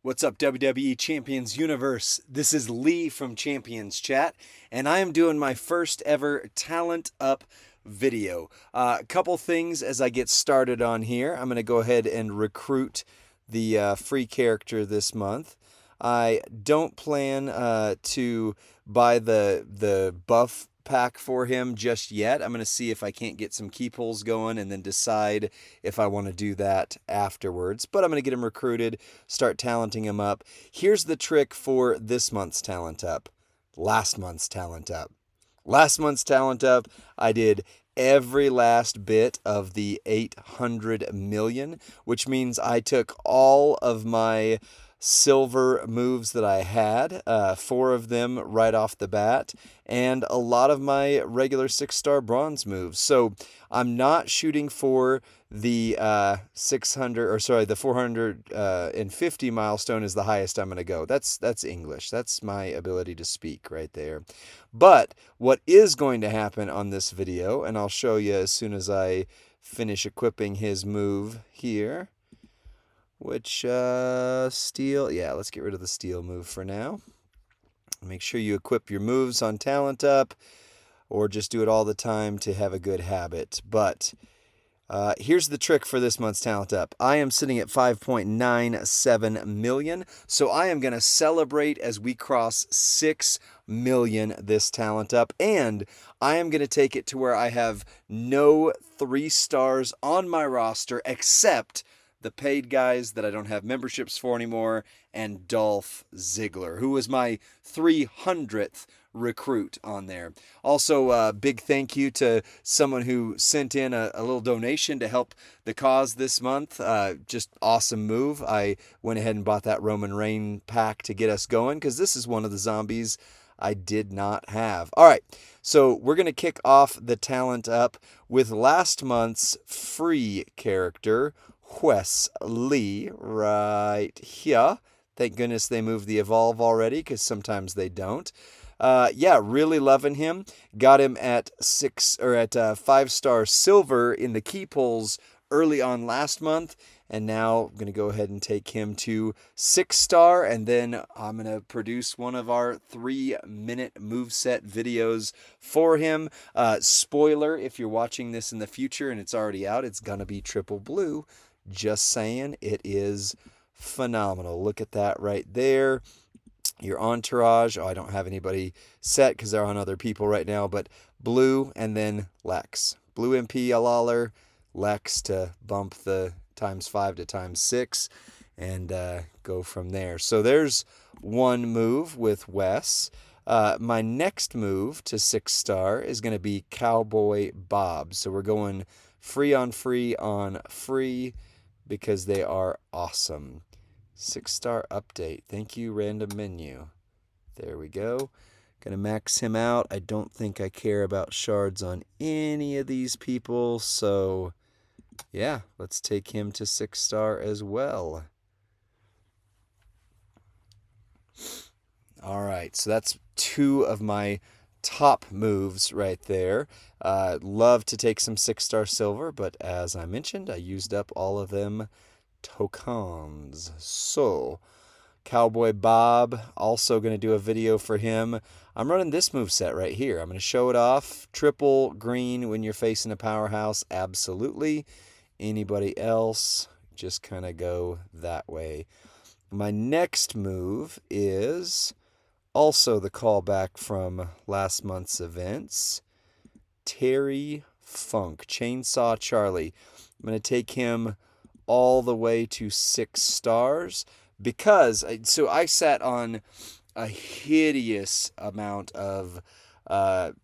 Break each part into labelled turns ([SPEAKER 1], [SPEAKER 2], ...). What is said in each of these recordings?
[SPEAKER 1] What's up, WWE Champions Universe? This is Lee from Champions Chat, and I am doing my first ever Talent Up video. A couple things as I get started on here. I'm going to go ahead and recruit the free character this month. I don't plan to buy the buff pack for him just yet. I'm going to see if I can't get some key pulls going and then decide if I want to do that afterwards. But I'm going to get him recruited, start talenting him up. Here's the trick for this month's Talent Up. Last month's Talent Up. Last month's Talent Up, I did every last bit of the 800 million, which means I took all of my silver moves that I had, 4 of them right off the bat, and a lot of my regular 6-star bronze moves. So I'm not shooting for the 450 milestone is the highest I'm going to go. That's English. That's my ability to speak right there. But what is going to happen on this video, and I'll show you as soon as I finish equipping his move here. Which, steel, yeah, let's get rid of the steel move for now. Make sure you equip your moves on Talent Up, or just do it all the time to have a good habit. But here's the trick for this month's Talent Up. I am sitting at 5.97 million, so I am going to celebrate as we cross 6 million this Talent Up, and I am going to take it to where I have no 3 stars on my roster except the paid guys that I don't have memberships for anymore, and Dolph Ziggler, who was my 300th recruit on there. Also, big thank you to someone who sent in a little donation to help the cause this month. Just awesome move. I went ahead and bought that Roman Reigns pack to get us going, because this is one of the zombies I did not have. All right, so we're going to kick off the Talent Up with last month's free character, Wesley, right here. Thank goodness they moved the evolve already, because sometimes they don't. Yeah, really loving him. Got him at 5-star silver in the key pulls early on last month, and now I'm going to go ahead and take him to 6-star, and then I'm going to produce one of our 3-minute moveset videos for him. Spoiler, if you're watching this in the future and it's already out, it's going to be triple blue. Just saying, it is phenomenal. Look at that right there. Your entourage. Oh, I don't have anybody set because they're on other people right now, but blue and then Lex. Blue MP Lawler, Lex to bump the ×5 to ×6, and go from there. So there's one move with Wes. My next move to 6-star is going to be Cowboy Bob. So we're going free on free on free, because they are awesome. 6-star update. Thank you, random menu. There we go. Gonna max him out. I don't think I care about shards on any of these people, so yeah, let's take him to 6-star as well. All right, so that's 2 of my top moves right there. Love to take some 6-star silver, but as I mentioned, I used up all of them tokens. So Cowboy Bob, also going to do a video for him. I'm running this move set right here. I'm going to show it off. Triple green when you're facing a powerhouse, absolutely. Anybody else, just kind of go that way. My next move is also the callback from last month's events. Terry Funk, Chainsaw Charlie. I'm going to take him all the way to 6 stars because I sat on a hideous amount of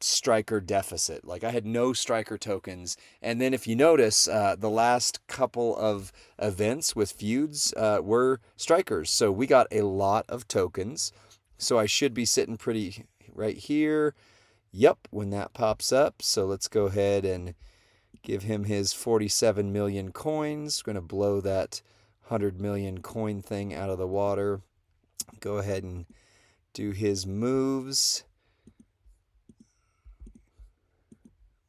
[SPEAKER 1] striker deficit. Like, I had no striker tokens, and then if you notice, the last couple of events with feuds were strikers, so we got a lot of tokens. So I should be sitting pretty right here. Yep, when that pops up. So let's go ahead and give him his 47 million coins. We're going to blow that 100 million coin thing out of the water. Go ahead and do his moves.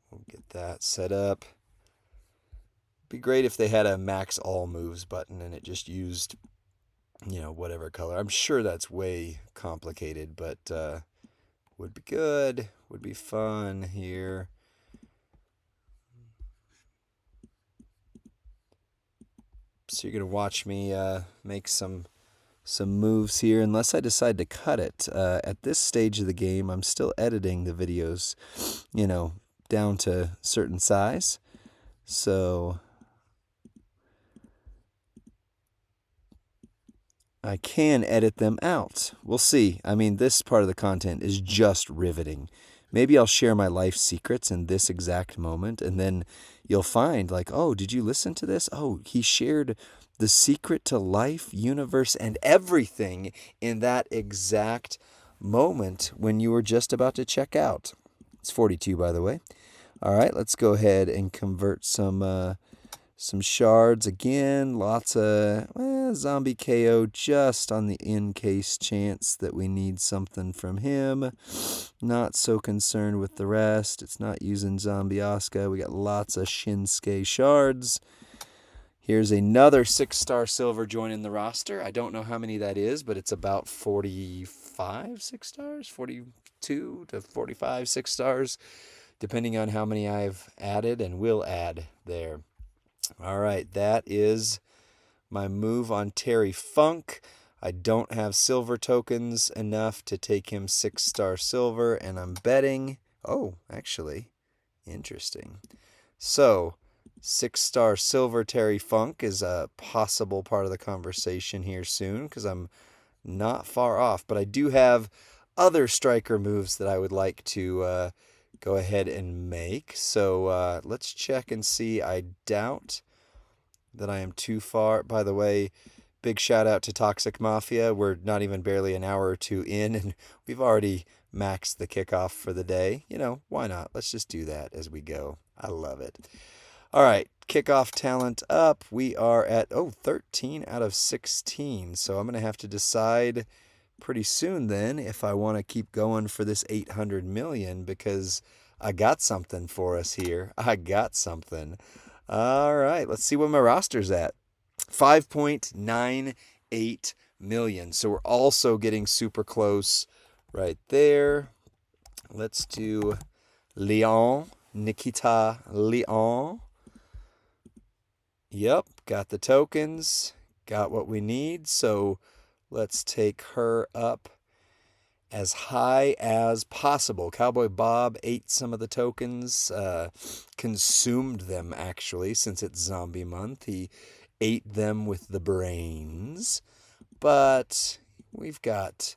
[SPEAKER 1] We'll get that set up. Be great if they had a max all moves button and it just used you know, whatever color. I'm sure that's way complicated, but would be good. Would be fun here. So you're gonna watch me make some moves here, unless I decide to cut it. At this stage of the game, I'm still editing the videos, you know, down to certain size. So I can edit them out. We'll see. I mean, this part of the content is just riveting. Maybe I'll share my life secrets in this exact moment, and then you'll find, like, oh, did you listen to this? Oh, he shared the secret to life, universe, and everything in that exact moment when you were just about to check out. It's 42, by the way. All right, let's go ahead and convert some shards again. Lots of zombie KO just on the in case chance that we need something from him. Not so concerned with the rest. It's not using zombie Asuka. We got lots of Shinsuke shards. Here's another 6-star silver joining the roster. I don't know how many that is, but it's about 45 6 stars, 42 to 45 6 stars, depending on how many I've added and will add there. All right, that is my move on Terry Funk. I don't have silver tokens enough to take him 6-star silver, and I'm betting... Oh, actually, interesting. So, 6-star silver Terry Funk is a possible part of the conversation here soon, because I'm not far off. But I do have other striker moves that I would like to go ahead and make. So let's check and see. I doubt that I am too far. By the way, big shout out to Toxic Mafia. We're not even barely an hour or two in, and we've already maxed the kickoff for the day. You know, why not? Let's just do that as we go. I love it. All right, kickoff talent up. We are at, 13 out of 16. So I'm going to have to decide pretty soon then if I want to keep going for this 800 million, because I got something for us here. I got something. All right, let's see what my roster's at. 5.98 million. So we're also getting super close right there. Let's do Leon, Nikita Leon. Yep, got the tokens, got what we need. So let's take her up as high as possible. Cowboy Bob ate some of the tokens, consumed them actually, since it's zombie month. He ate them with the brains. But we've got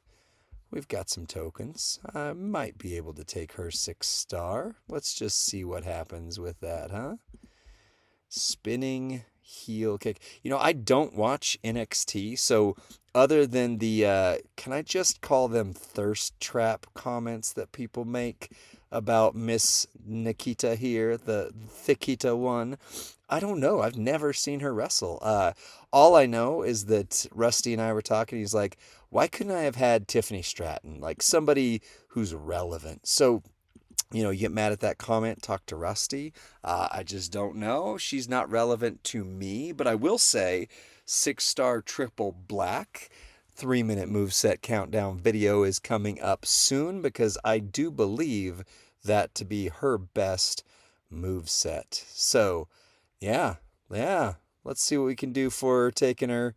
[SPEAKER 1] some tokens. I might be able to take her 6-star. Let's just see what happens with that, huh? Spinning heel kick. You know, I don't watch NXT, so other than the, can I just call them thirst trap comments that people make about Miss Nikita here, the Thickita one, I don't know. I've never seen her wrestle. All I know is that Rusty and I were talking. He's like, why couldn't I have had Tiffany Stratton? Like somebody who's relevant. So, you know, you get mad at that comment, talk to Rusty. I just don't know. She's not relevant to me, but I will say 6-star triple black 3-minute moveset countdown video is coming up soon, because I do believe that to be her best moveset. So, yeah. Let's see what we can do for taking her.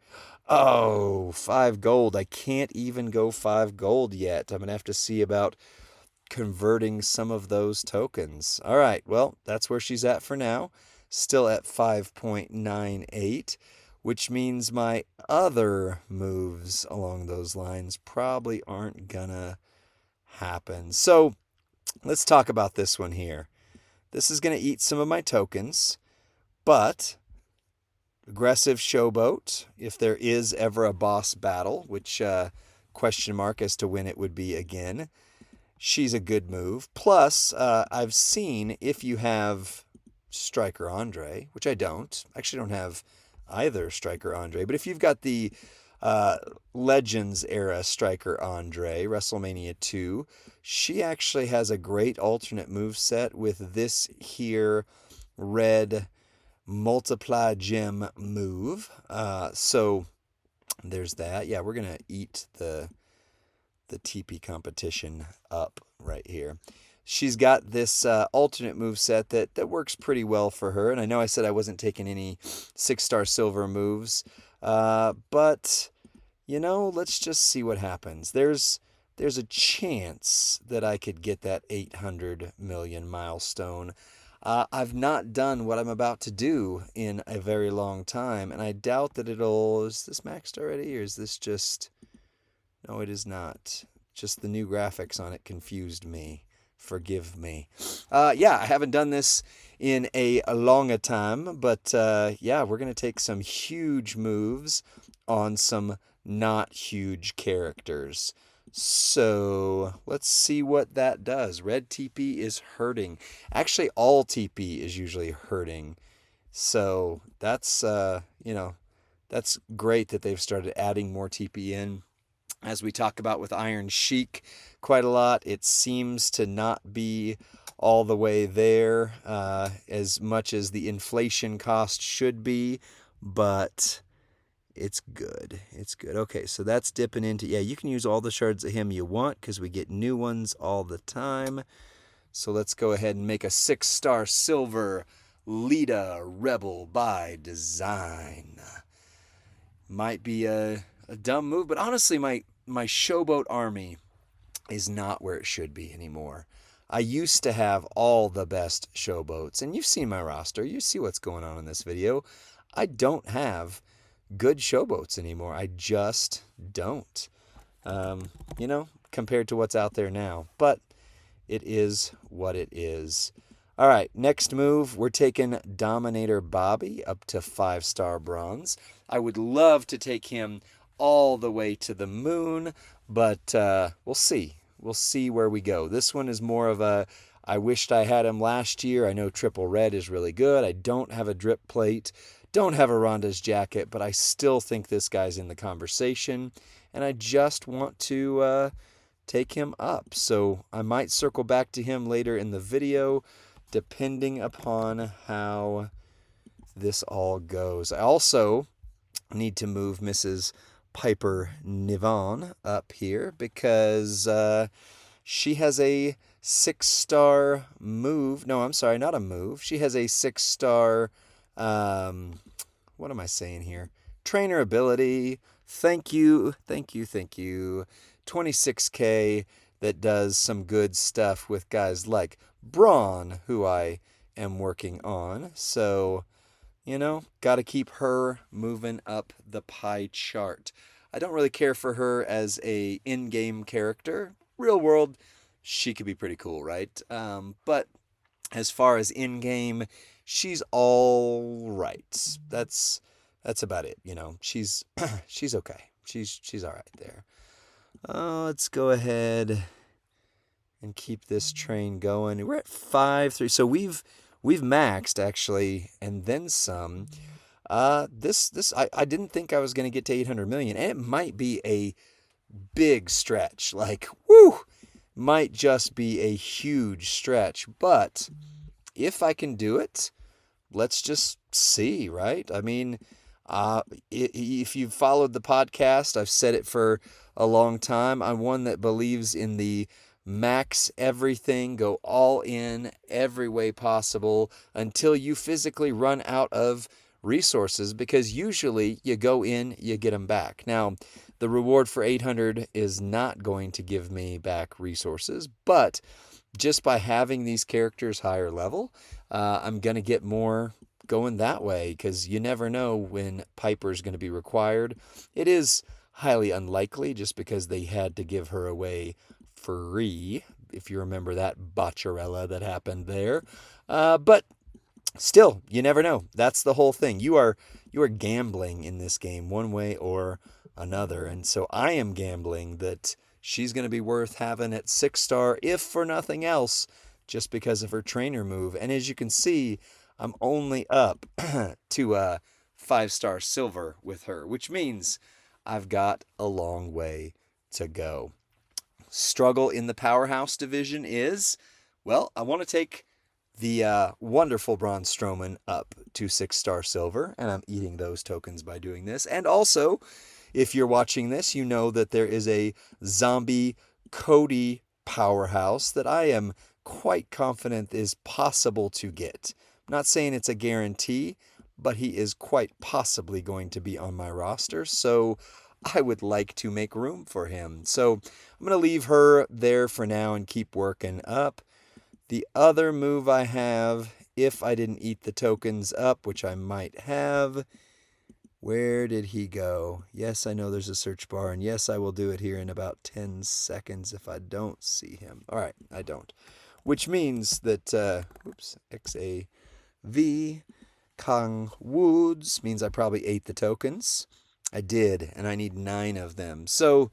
[SPEAKER 1] Oh, 5 gold. I can't even go 5 gold yet. I'm going to have to see about converting some of those tokens. All right, well, that's where she's at for now. Still at 5.98, which means my other moves along those lines probably aren't gonna happen. So let's talk about this one here. This is gonna eat some of my tokens, but aggressive showboat, if there is ever a boss battle, which question mark as to when it would be again, she's a good move. Plus, I've seen if you have Striker Andre, which I don't. Actually don't have either Striker Andre. But if you've got the Legends era Striker Andre, WrestleMania 2, she actually has a great alternate move set with this here red multiply gem move. So There's that. Yeah, we're going to eat the TP competition up right here. She's got this alternate moveset that works pretty well for her. And I know I said I wasn't taking any 6-star silver moves. But, let's just see what happens. There's a chance that I could get that 800 million milestone. I've not done what I'm about to do in a very long time, and I doubt that is this maxed already, or is this just, no, it is not. Just the new graphics on it confused me. Forgive me. Yeah, I haven't done this in a long time, but yeah, we're going to take some huge moves on some not huge characters. So let's see what that does. Red TP is hurting. Actually, all TP is usually hurting. So that's, that's great that they've started adding more TP in. As we talk about with Iron Sheik quite a lot, it seems to not be all the way there as much as the inflation cost should be, but it's good. It's good. Okay, so that's dipping into, yeah, you can use all the shards of him you want because we get new ones all the time. So let's go ahead and make a 6-star silver Lita Rebel by design. Might be a dumb move, but honestly, my showboat army is not where it should be anymore. I used to have all the best showboats, and you've seen my roster. You see what's going on in this video. I don't have good showboats anymore. I just don't. Compared to what's out there now. But it is what it is. All right, next move, we're taking Dominator Bobby up to 5-star bronze. I would love to take him all the way to the moon, but we'll see. We'll see where we go. This one is more of a, I wished I had him last year. I know triple red is really good. I don't have a drip plate, don't have a Ronda's jacket, but I still think this guy's in the conversation, and I just want to take him up. So I might circle back to him later in the video, depending upon how this all goes. I also need to move Mrs. Piper Niven up here because she has a 6-star move. No, I'm sorry, not a move. She has a 6-star, what am I saying here? Trainer ability. Thank you. 26k that does some good stuff with guys like Braun, who I am working on. So, got to keep her moving up the pie chart. I don't really care for her as a in-game character. Real world, she could be pretty cool, right? But as far as in-game, she's all right. That's about it. She's she's okay. She's all right there. Let's go ahead and keep this train going. We're at 5-3. So we've maxed actually, and then some. I didn't think I was going to get to 800 million, and it might be a big stretch. Like, woo, might just be a huge stretch. But if I can do it, let's just see, right? I mean, if you've followed the podcast, I've said it for a long time. I'm one that believes in the max everything, go all in every way possible until you physically run out of resources, because usually you go in, you get them back. Now, the reward for 800 is not going to give me back resources, but just by having these characters higher level, I'm going to get more going that way, because you never know when Piper's going to be required. It is highly unlikely just because they had to give her away free, if you remember that botcharella that happened there. But still, you never know. That's the whole thing. You are gambling in this game one way or another. And so I am gambling that she's going to be worth having at 6-star, if for nothing else, just because of her trainer move. And as you can see, I'm only up to a 5-star silver with her, which means I've got a long way to go. Struggle in the powerhouse division is, well, I want to take the wonderful Braun Strowman up to 6-star silver, and I'm eating those tokens by doing this. And also, If you're watching this, you know that there is a zombie Cody powerhouse that I am quite confident is possible to get. I'm not saying it's a guarantee, but he is quite possibly going to be on my roster, so I would like to make room for him. So I'm going to leave her there for now and keep working up. The other move I have, if I didn't eat the tokens up, which I might have, where did he go? Yes, I know there's a search bar, and yes, I will do it here in about 10 seconds if I don't see him. All right, I don't. Which means that, XAV Kong Woods means I probably ate the tokens. I did, and I need 9 of them. So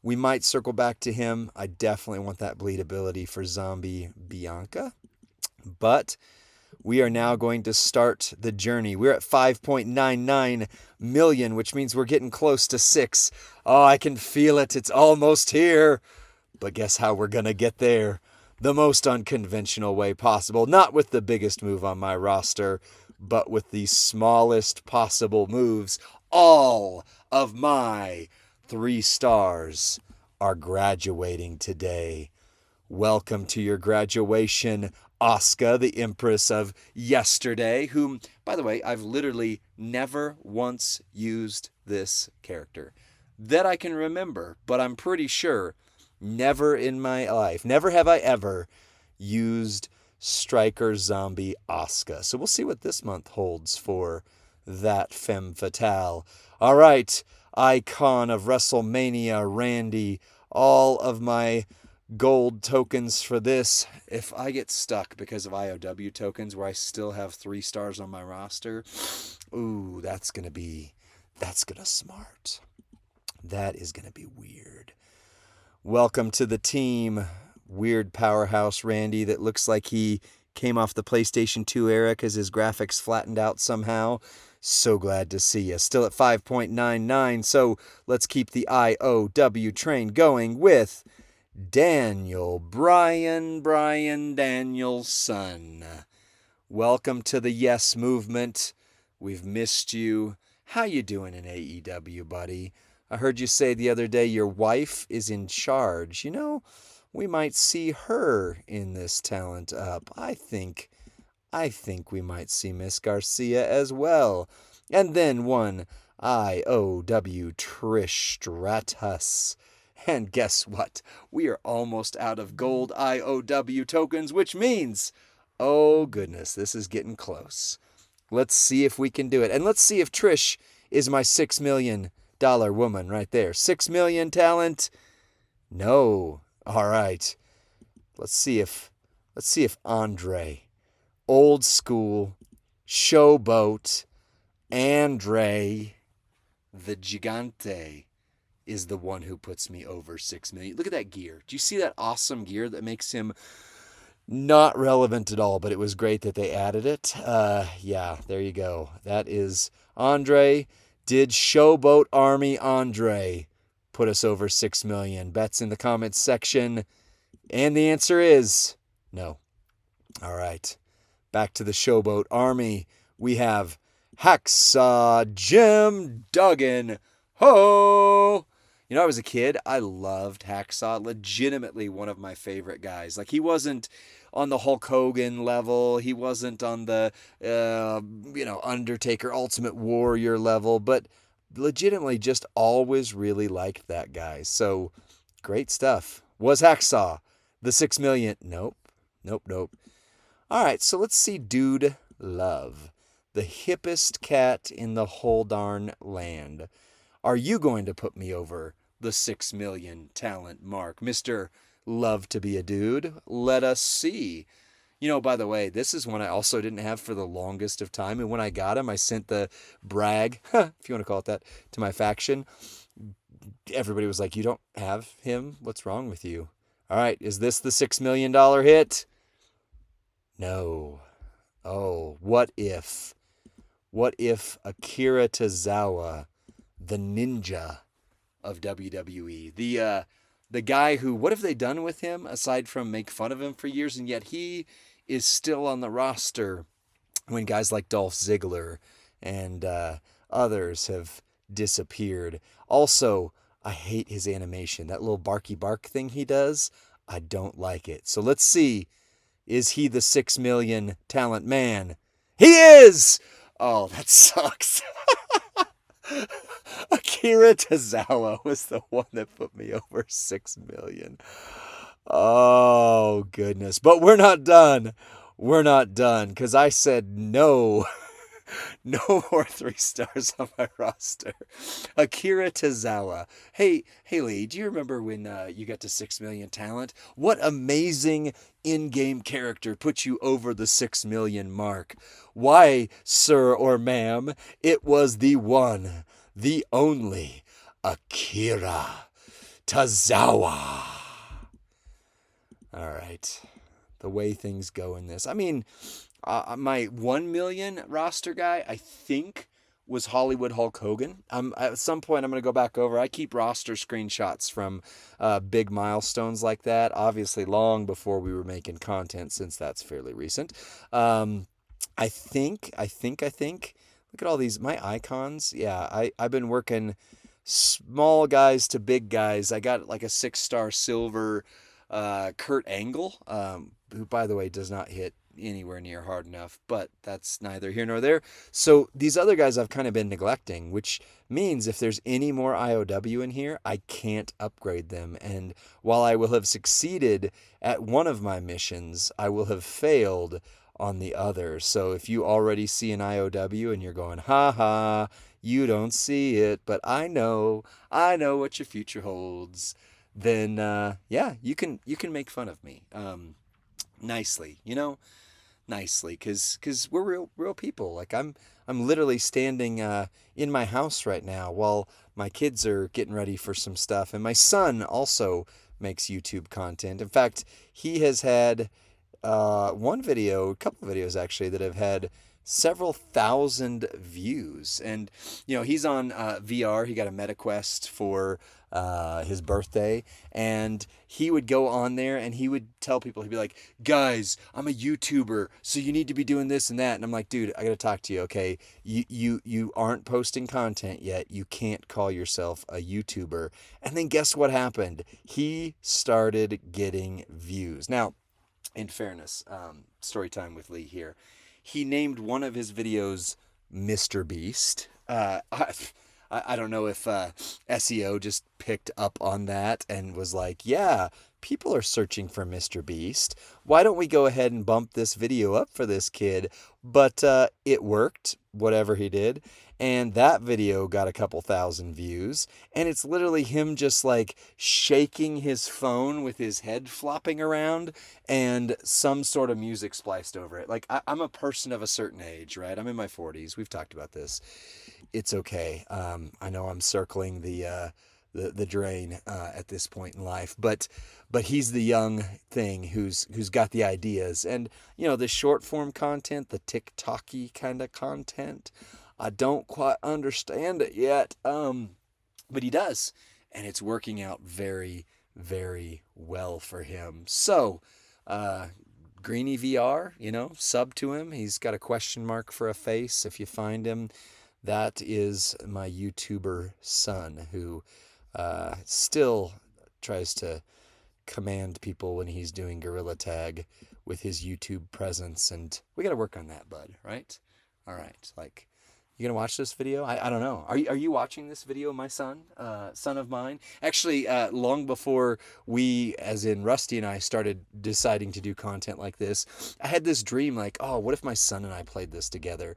[SPEAKER 1] we might circle back to him. I definitely want that bleed ability for Zombie Bianca. But we are now going to start the journey. We're at 5.99 million, which means we're getting close to 6. Oh, I can feel it. It's almost here. But guess how we're going to get there? The most unconventional way possible. Not with the biggest move on my roster, but with the smallest possible moves. All of my 3 stars are graduating today. Welcome to your graduation, Asuka, the Empress of yesterday, whom, by the way, I've literally never once used this character that I can remember, but I'm pretty sure never in my life, never have I ever used Striker Zombie Asuka. So we'll see what this month holds for that femme fatale. All right, icon of WrestleMania, Randy, all of my gold tokens for this. If I get stuck because of IOW tokens where I still have 3 stars on my roster, ooh, that's gonna smart. That is gonna be weird. Welcome to the team, weird powerhouse Randy that looks like he came off the PlayStation 2 era because his graphics flattened out somehow. So glad to see you. Still at 5.99, so let's keep the IOW train going with Daniel Bryan Danielson. Welcome to the Yes Movement. We've missed you. How you doing in AEW, buddy? I heard you say the other day your wife is in charge. You know, we might see her in this talent up. I think we might see Miss Garcia as well. And then one IOW Trish Stratus. And guess what? We are almost out of gold IOW tokens, which means, oh goodness, this is getting close. Let's see if we can do it. And let's see if Trish is my $6 million woman right there. 6 million talent? No. All right. Let's see if Andre, old school, showboat, Andre, the Gigante, is the one who puts me over 6 million. Look at that gear. Do you see that awesome gear that makes him not relevant at all, but it was great that they added it. Yeah, there you go. That is Andre. Did Showboat Army Andre put us over 6 million? Bets in the comments section. And the answer is no. All right. Back to the Showboat Army. We have Hacksaw Jim Duggan. Ho! You know, I was a kid, I loved Hacksaw. Legitimately one of my favorite guys. Like, he wasn't on the Hulk Hogan level. He wasn't on the, Undertaker Ultimate Warrior level. But legitimately just always really liked that guy. So, great stuff. Was Hacksaw the 6 million? Nope. All right, so let's see Dude Love, the hippest cat in the whole darn land. Are you going to put me over the 6 million talent mark? Mr. Love to be a Dude? Let us see. You know, by the way, this is one I also didn't have for the longest of time. And when I got him, I sent the brag, if you want to call it that, to my faction. Everybody was like, you don't have him? What's wrong with you? All right, is this the $6 million hit? No. Oh, what if? What if Akira Tozawa, the ninja of WWE, the guy who, what have they done with him aside from make fun of him for years, and yet he is still on the roster when guys like Dolph Ziggler and others have disappeared. Also, I hate his animation. That little barky bark thing he does, I don't like it. So let's see. Is he the 6 million talent man? He is! Oh, that sucks. Akira Tozawa was the one that put me over 6 million. Oh, goodness. But we're not done. We're not done because I said no. No more 3 stars on my roster. Akira Tozawa. Hey, Haley, do you remember when you got to 6 million talent? What amazing in-game character put you over the 6 million mark? Why, sir or ma'am, it was the one, the only Akira Tozawa. All right. The way things go in this. I mean, my 1 million roster guy, I think, was Hollywood Hulk Hogan. At some point, I'm going to go back over. I keep roster screenshots from big milestones like that, obviously long before we were making content, since that's fairly recent. I think. Look at all these, my icons. Yeah, I've been working small guys to big guys. I got like a 6-star silver Kurt Angle, who, by the way, does not hit anywhere near hard enough, but that's neither here nor there. So these other guys I've kind of been neglecting, which means if there's any more IOW in here, I can't upgrade them. And while I will have succeeded at one of my missions, I will have failed on the other. So if you already see an IOW and you're going, ha ha, you don't see it, but I know what your future holds, then yeah, you can make fun of me nicely, nicely, because we're real people. Like I'm literally standing in my house right now while my kids are getting ready for some stuff, and my son also makes YouTube content. In fact, he has had a couple of videos actually, that have had several thousand views. And he's on VR. He got a MetaQuest for his birthday, and he would go on there and he would tell people, he'd be like, guys, I'm a YouTuber, so you need to be doing this and that. And I'm like, dude, I gotta talk to you, okay? You aren't posting content yet. You can't call yourself a YouTuber. And then guess what happened? He started getting views. Now, in fairness, story time with Lee here. He named one of his videos Mr. Beast. I don't know if SEO just picked up on that and was like, yeah, people are searching for Mr. Beast. Why don't we go ahead and bump this video up for this kid? But it worked, whatever he did. And that video got a couple thousand views. And it's literally him just like shaking his phone with his head flopping around and some sort of music spliced over it. Like, I'm a person of a certain age, right? I'm in my 40s. We've talked about this. It's okay. I know I'm circling the drain at this point in life, but he's the young thing who's got the ideas, and the short form content, the TikTok-y kind of content. I don't quite understand it yet, but he does, and it's working out very, very well for him. So, Greeny VR, sub to him. He's got a question mark for a face. If you find him, that is my YouTuber son, who still tries to command people when he's doing gorilla tag with his YouTube presence, and we got to work on that, bud, right? All right, like, you gonna watch this video? I don't know. Are you watching this video, my son? Son of mine. Actually, long before we, as in Rusty and I, started deciding to do content like this, I had this dream like, oh, what if my son and I played this together?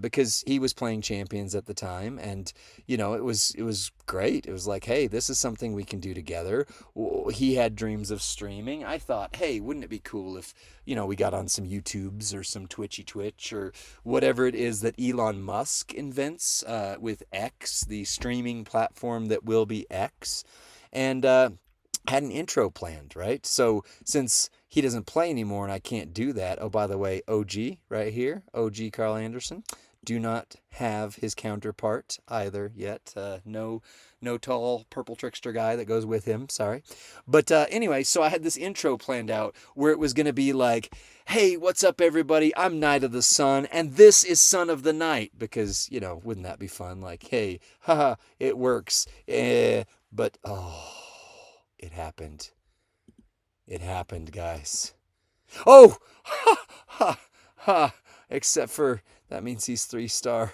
[SPEAKER 1] Because he was playing Champions at the time, and it was great. It was like, hey, this is something we can do together. He had dreams of streaming. I thought, hey, wouldn't it be cool if we got on some YouTubes or some Twitch or whatever it is that Elon Musk invents with X, the streaming platform that will be X, and had an intro planned, right? So since he doesn't play anymore and I can't do that, oh, by the way, OG right here, OG Carl Anderson, Do not have his counterpart either yet. No tall purple trickster guy that goes with him. Sorry. But anyway, so I had this intro planned out where it was going to be like, hey, what's up, everybody? I'm Knight of the Sun, and this is Son of the Night. Because, wouldn't that be fun? Like, hey, haha, it works. But, it happened. It happened, guys. Oh! Ha! Ha! Ha! Except for, that means he's 3-star.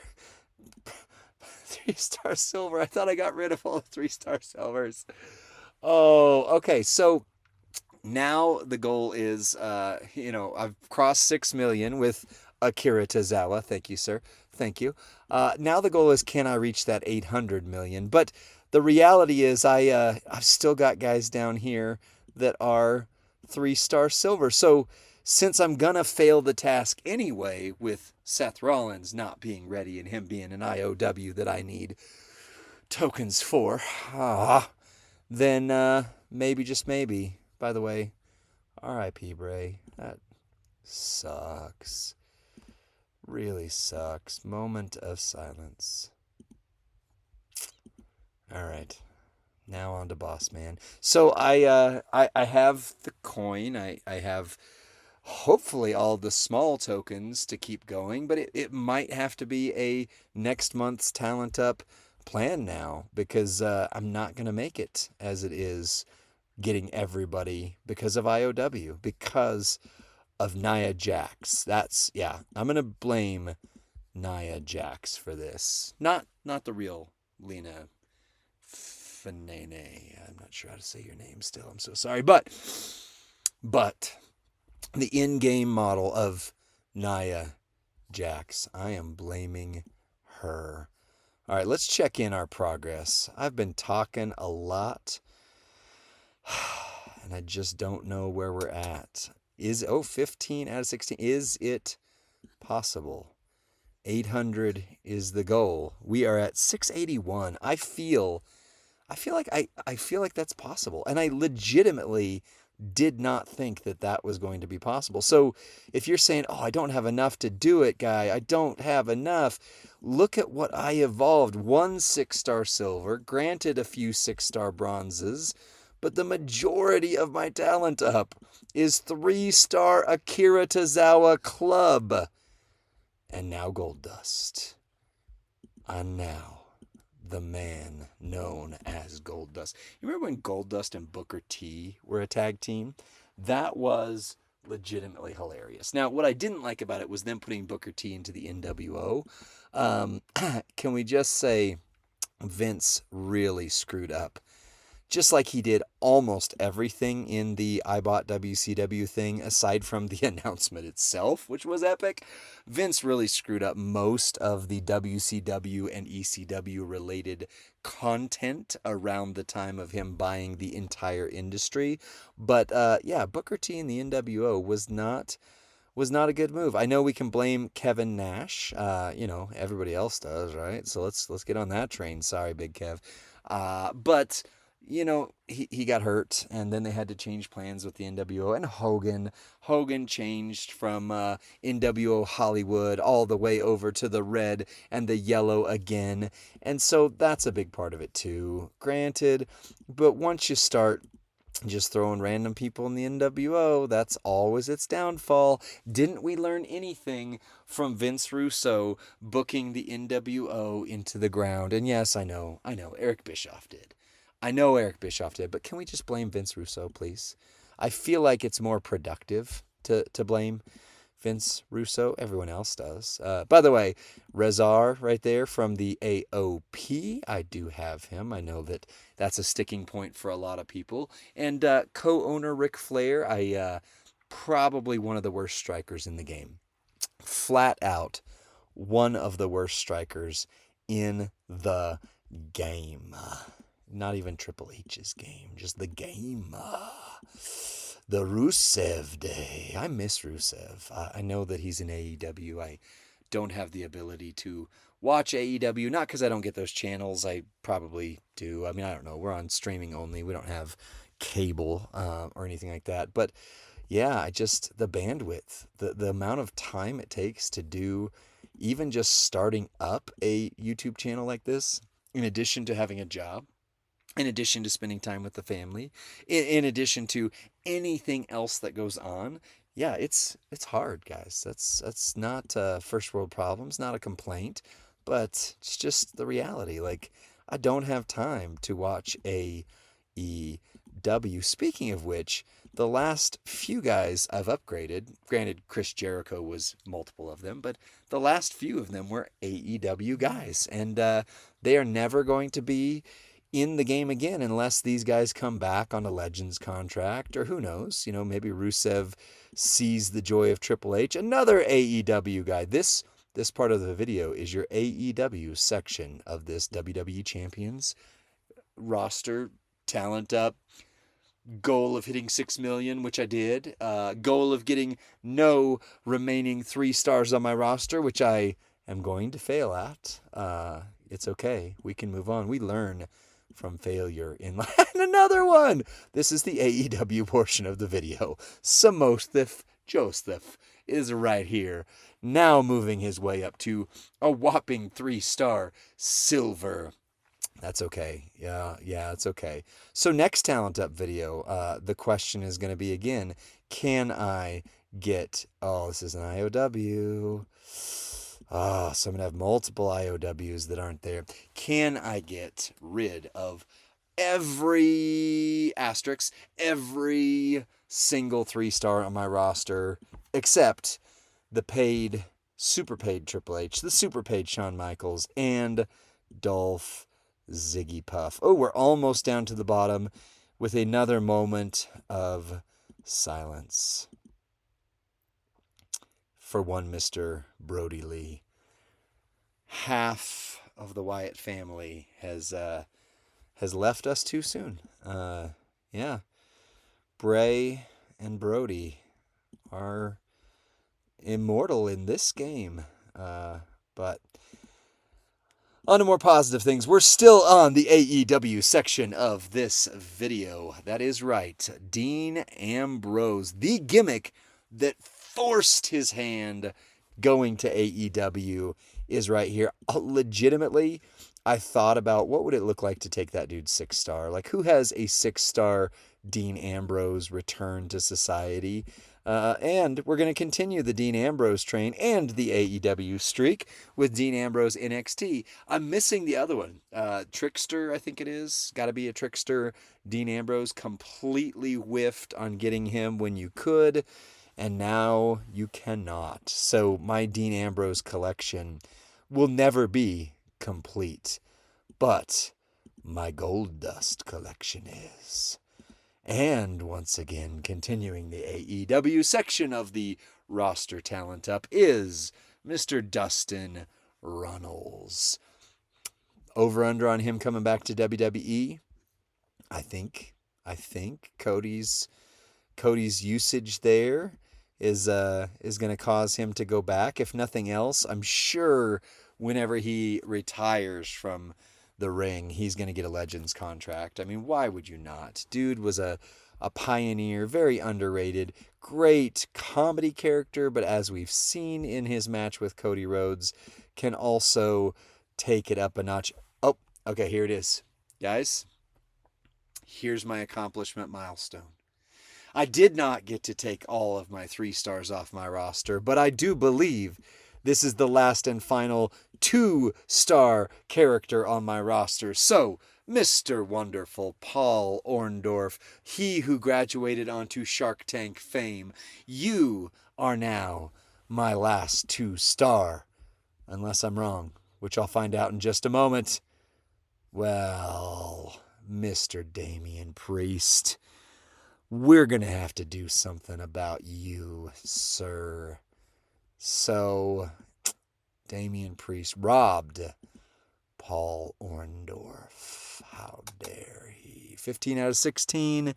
[SPEAKER 1] 3-star silver. I thought I got rid of all the 3-star silvers. Oh, okay. So now the goal is, I've crossed 6 million with Akira Tozawa. Thank you, sir. Thank you. Now the goal is, can I reach that 800 million? But the reality is I've still got guys down here that are 3-star silver. So since I'm going to fail the task anyway with Seth Rollins not being ready and him being an IOW that I need tokens for, then maybe, just maybe. By the way, R.I.P. Bray. That sucks. Really sucks. Moment of silence. All right. Now on to Boss Man. So I have the coin. I have hopefully all the small tokens to keep going, but it might have to be a next month's Talent Up plan now, because I'm not going to make it as it is getting everybody because of IOW, because of Nia Jax. I'm going to blame Nia Jax for this. Not the real Lena Fanene. I'm not sure how to say your name still. I'm so sorry. But the in-game model of Nia Jax, I am blaming her. All right, let's check in our progress. I've been talking a lot, and I just don't know where we're at. 15 out of 16. Is it possible? 800 is the goal. We are at 681. I feel like that's possible. And I legitimately did not think that was going to be possible. So if you're saying, oh, I don't have enough to do it, guy, I don't have enough, look at what I evolved. 1 6-star silver, granted a few 6-star bronzes, but the majority of my talent up is 3-star Akira Tozawa Club. And now Gold Dust. And now the man known as Gold Dust. You remember when Gold Dust and Booker T were a tag team? That was legitimately hilarious. Now, what I didn't like about it was them putting Booker T into the NWO. Can we just say Vince really screwed up? Just like he did almost everything in the I Bought WCW thing, aside from the announcement itself, which was epic. Vince really screwed up most of the WCW and ECW related content around the time of him buying the entire industry. But Booker T and the NWO was not a good move. I know we can blame Kevin Nash. Everybody else does, right? So let's get on that train. Sorry, Big Kev. But he got hurt, and then they had to change plans with the NWO and Hogan. Hogan changed from NWO Hollywood all the way over to the red and the yellow again. And so that's a big part of it too, granted. But once you start just throwing random people in the NWO, that's always its downfall. Didn't we learn anything from Vince Russo booking the NWO into the ground? And yes, I know, Eric Bischoff did. But can we just blame Vince Russo, please? I feel like it's more productive to blame Vince Russo. Everyone else does. By the way, Rezar right there from the AOP. I do have him. I know that's a sticking point for a lot of people. And co-owner Ric Flair, probably one of the worst strikers in the game. Flat out, one of the worst strikers in the game. Not even Triple H's game, just the game. The Rusev Day. I miss Rusev. I know that he's in AEW. I don't have the ability to watch AEW, not because I don't get those channels. I probably do. I mean, I don't know. We're on streaming only. We don't have cable or anything like that. But yeah, the bandwidth, the amount of time it takes to do even just starting up a YouTube channel like this, in addition to having a job, in addition to spending time with the family, in addition to anything else that goes on, yeah, it's hard, guys. That's not first world problems, not a complaint, but it's just the reality. Like, I don't have time to watch AEW. Speaking of which, the last few guys I've upgraded, granted Chris Jericho was multiple of them, but the last few of them were AEW guys, and they are never going to be in the game again unless these guys come back on a Legends contract, or who knows, maybe Rusev sees the joy of Triple H, another AEW guy. This part of the video is your AEW section of this WWE Champions roster talent up. Goal of hitting 6 million, which I did. Goal of getting no remaining 3 stars on my roster, which I am going to fail at. It's okay. We can move on. We learn from failure in life. And another one! This is the AEW portion of the video. Samothif Joseph is right here, now moving his way up to a whopping 3-star silver. That's okay. Yeah, it's okay. So next Talent Up video, the question is going to be again, can I get, this is an IOW. So I'm going to have multiple IOWs that aren't there. Can I get rid of every asterisk, every single 3-star on my roster, except the paid, super paid Triple H, the super paid Shawn Michaels, and Dolph Ziggy Puff? Oh, we're almost down to the bottom with another moment of silence for one Mr. Brody Lee. Half of the Wyatt family has left us too soon. Yeah. Bray and Brody are immortal in this game. But on to more positive things. We're still on the AEW section of this video. That is right. Dean Ambrose, the gimmick that forced his hand going to AEW, is right here. Legitimately, I thought about what would it look like to take that dude 6-star. Like, who has a 6-star Dean Ambrose return to society? And we're going to continue the Dean Ambrose train and the AEW streak with Dean Ambrose NXT. I'm missing the other one. Trickster, I think it is. Got to be a Trickster. Dean Ambrose completely whiffed on getting him when you could, and now you cannot. So my Dean Ambrose collection will never be complete, but my Gold Dust collection is. And once again, continuing the AEW section of the roster Talent Up is Mr. Dustin Runnels. Over under on him coming back to WWE. I think Cody's usage there is going to cause him to go back. If nothing else, I'm sure whenever he retires from the ring, he's going to get a Legends contract. I mean, why would you not? Dude was a pioneer, very underrated, great comedy character, but as we've seen in his match with Cody Rhodes, can also take it up a notch. Oh, okay, here it is. Guys, here's my accomplishment milestone. I did not get to take all of my 3 stars off my roster, but I do believe this is the last and final 2-star character on my roster. So, Mr. Wonderful Paul Orndorff, he who graduated onto Shark Tank fame, you are now my last 2-star. Unless I'm wrong, which I'll find out in just a moment. Well, Mr. Damian Priest, we're going to have to do something about you, sir. So, Damian Priest robbed Paul Orndorff. How dare he? 15 out of 16.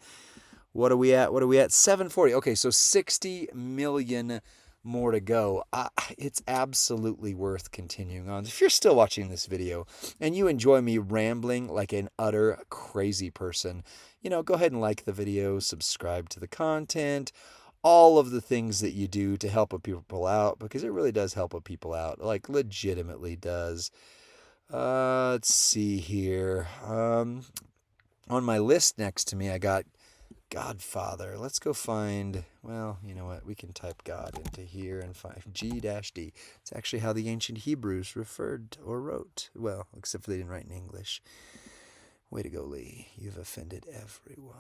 [SPEAKER 1] What are we at? 740. Okay, so 60 million more to go. It's absolutely worth continuing on. If you're still watching this video and you enjoy me rambling like an utter crazy person, go ahead and like the video, subscribe to the content, all of the things that you do to help a people out, because it really does help a people out, like legitimately does. Let's see here. On my list next to me, I got Godfather. Let's go find, well, you know what? We can type God into here and find G-D. It's actually how the ancient Hebrews referred or wrote. Well, except for they didn't write in English. Way to go, Lee. You've offended everyone.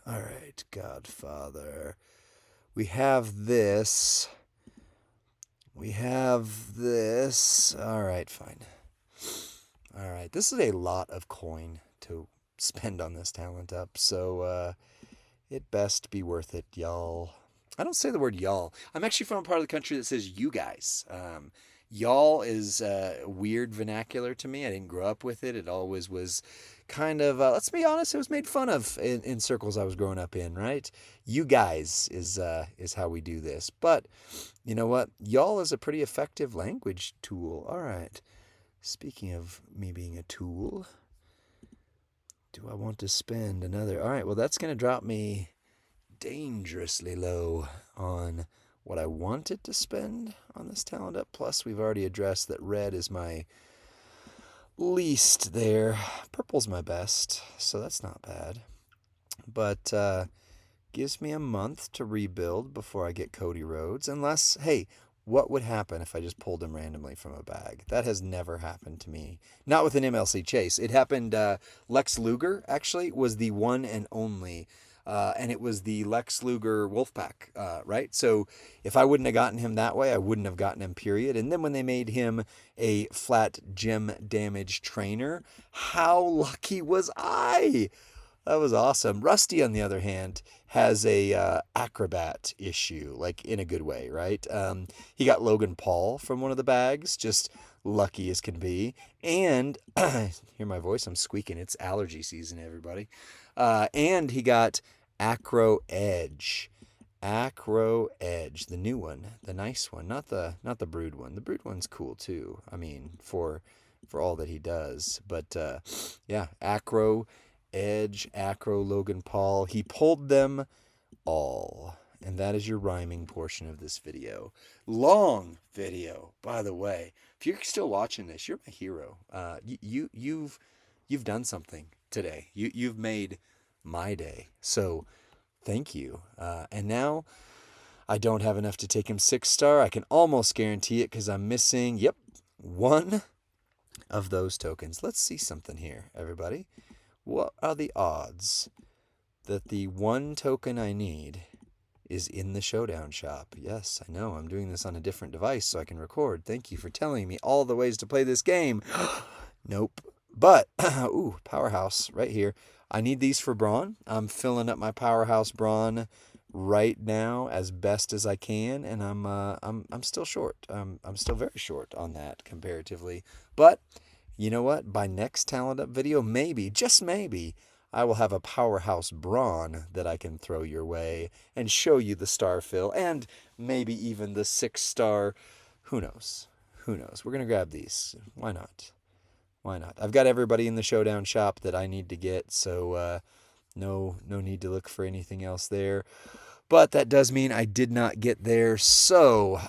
[SPEAKER 1] All right, Godfather. We have this. We have this. All right, fine. All right, this is a lot of coin to spend on this talent up, so it best be worth it, y'all. I don't say the word y'all. I'm actually from a part of the country that says you guys. Y'all is weird vernacular to me. I didn't grow up with it. It always was kind of, let's be honest, it was made fun of in circles I was growing up in, right? You guys is how we do this. But you know what? Y'all is a pretty effective language tool. All right. Speaking of me being a tool, do I want to spend another? All right, well, that's going to drop me dangerously low on what I wanted to spend on this talent up. Plus, we've already addressed that red is my least there. Purple's my best, so that's not bad. But gives me a month to rebuild before I get Cody Rhodes. Unless, hey, what would happen if I just pulled him randomly from a bag? That has never happened to me. Not with an MLC chase. It happened, Lex Luger, actually, was the one and only. And it was the Lex Luger Wolfpack, right? So if I wouldn't have gotten him that way, I wouldn't have gotten him, period. And then when they made him a flat gem damage trainer, how lucky was I? That was awesome. Rusty, on the other hand, has a acrobat issue, like in a good way, right? He got Logan Paul from one of the bags, just lucky as can be. And hear my voice? I'm squeaking. It's allergy season, everybody. And he got Acro Edge. Acro Edge, the new one, the nice one, not the Brood one. The Brood one's cool too. I mean, for all that he does. But yeah, Acro Edge, Acro, Logan Paul. He pulled them all. And that is your rhyming portion of this video. Long video, by the way. If you're still watching this, you're my hero. You've done something today. You've made my day. So thank you. And now I don't have enough to take him 6-star. I can almost guarantee it because I'm missing, yep, one of those tokens. Let's see something here, everybody. What are the odds that the one token I need is in the Showdown shop? Yes, I know. I'm doing this on a different device so I can record. Thank you for telling me all the ways to play this game. Nope. But, ooh, Powerhouse right here. I need these for Braun. I'm filling up my Powerhouse Braun right now as best as I can, and I'm still short. I'm still very short on that comparatively. But you know what? By next Talent Up video, maybe, just maybe, I will have a Powerhouse Brawn that I can throw your way and show you the star fill and maybe even the 6-star. Who knows? Who knows? We're going to grab these. Why not? Why not? I've got everybody in the Showdown shop that I need to get, so no need to look for anything else there. But that does mean I did not get there. So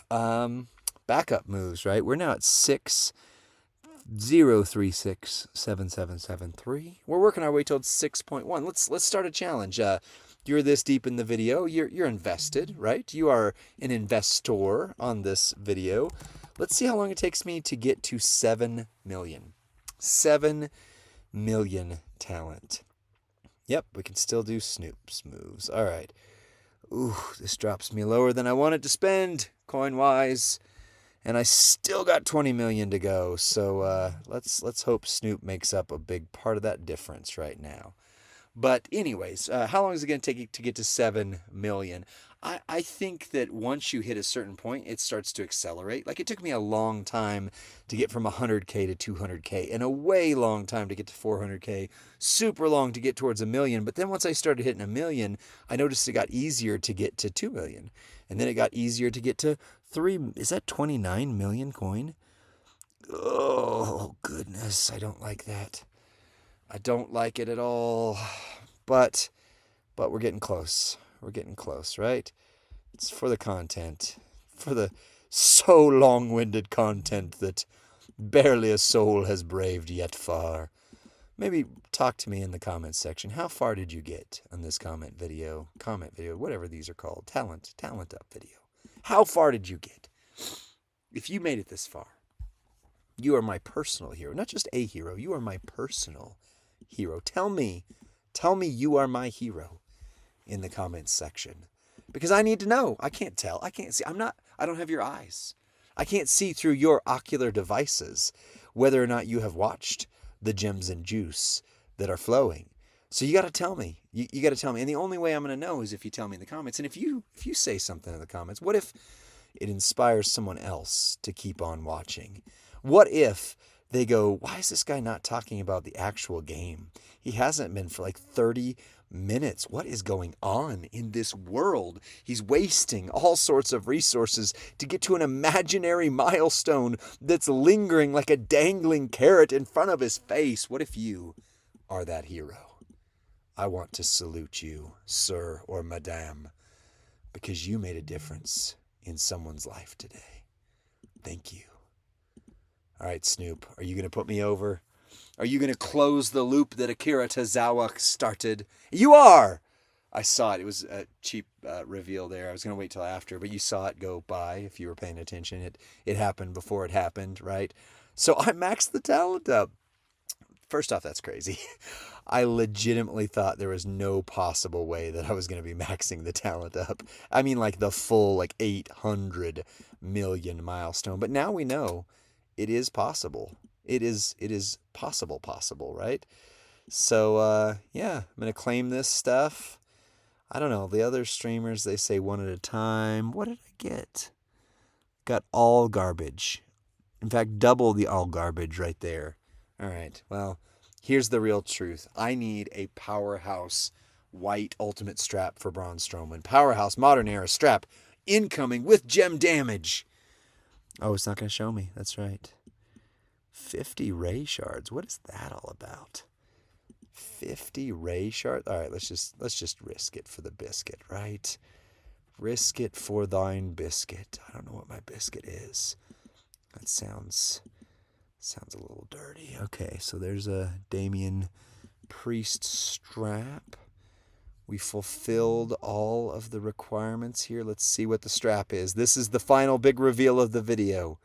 [SPEAKER 1] backup moves, right? We're now at 6-036-7773. We're working our way towards 6.1. Let's start a challenge. You're this deep in the video. You're invested, right? You are an investor on this video. Let's see how long it takes me to get to 7 million. 7 million talent. Yep, we can still do Snoop's moves. All right. Ooh, this drops me lower than I wanted to spend, coin-wise. And I still got 20 million to go. So let's hope Snoop makes up a big part of that difference right now. But anyways, how long is it going to take you to get to 7 million? I think that once you hit a certain point, it starts to accelerate. Like, it took me a long time to get from 100K to 200K, and a way long time to get to 400K, super long to get towards 1 million. But then once I started hitting 1 million, I noticed it got easier to get to 2 million. And then it got easier to get to 3. Is that 29 million coin? Oh, goodness. I don't like that. I don't like it at all. But we're getting close. We're getting close, right? It's for the content. For the so long-winded content that barely a soul has braved yet far. Maybe talk to me in the comments section. How far did you get on this comment video, whatever these are called, talent up video? How far did you get? If you made it this far, you are my personal hero. Not just a hero, you are my personal hero. Tell me you are my hero in the comments section. Because I need to know. I can't tell. I can't see. I don't have your eyes. I can't see through your ocular devices whether or not you have watched the gems and juice that are flowing. So you got to tell me. You got to tell me. And the only way I'm going to know is if you tell me in the comments. And if you say something in the comments, what if it inspires someone else to keep on watching? What if they go, why is this guy not talking about the actual game? He hasn't been for like 30 minutes. What is going on in this world? He's wasting all sorts of resources to get to an imaginary milestone that's lingering like a dangling carrot in front of his face. What if you are that hero? I want to salute you, sir or madame, because you made a difference in someone's life today. Thank you. All right, Snoop, are you going to put me over? Are you going to close the loop that Akira Tozawa started? You are! I saw it. It was a cheap reveal there. I was going to wait till after, but you saw it go by if you were paying attention. It happened before it happened, right? So I maxed the talent up. First off, that's crazy. I legitimately thought there was no possible way that I was going to be maxing the talent up. I mean, like the full 800 million milestone. But now we know it is possible. It is possible, right? So, yeah, I'm going to claim this stuff. I don't know. The other streamers, they say one at a time. What did I get? Got all garbage. In fact, double the all garbage right there. All right, well, here's the real truth. I need a powerhouse white ultimate strap for Braun Strowman. Powerhouse modern era strap incoming with gem damage. Oh, it's not going to show me. That's right. 50 ray shards. What is that all about? 50 ray shards. All right, let's just risk it for the biscuit, right? Risk it for thine biscuit. I don't know what my biscuit is. That sounds a little dirty. Okay, so there's a Damian Priest strap. We fulfilled all of the requirements here. Let's see what the strap is. This is the final big reveal of the video.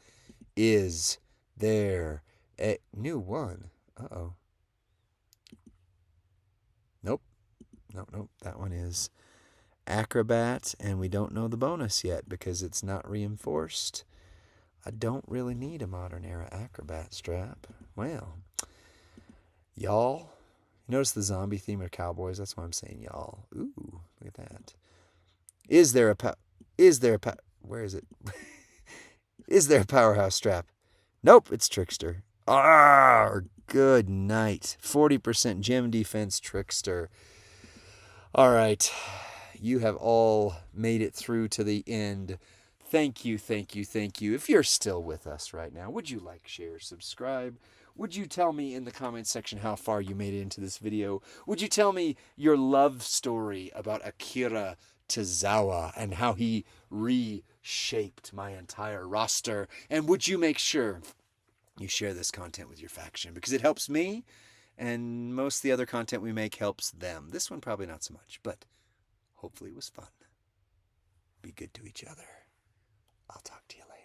[SPEAKER 1] Is there a new one? Uh-oh. Nope. Nope. That one is Acrobat, and we don't know the bonus yet because it's not reinforced. I don't really need a modern era Acrobat strap. Well, y'all, notice the zombie theme of cowboys? That's why I'm saying y'all. Ooh, look at that. Where is it? Is there a powerhouse strap? Nope, it's Trickster. Good night. 40% gem defense Trickster. All right. You have all made it through to the end. Thank you. If you're still with us right now, would you like, share, subscribe? Would you tell me in the comments section how far you made it into this video? Would you tell me your love story about Akira Tozawa and how he reshaped my entire roster? And would you make sure you share this content with your faction? Because it helps me, and most of the other content we make helps them. This one probably not so much, but hopefully it was fun. Be good to each other. I'll talk to you later.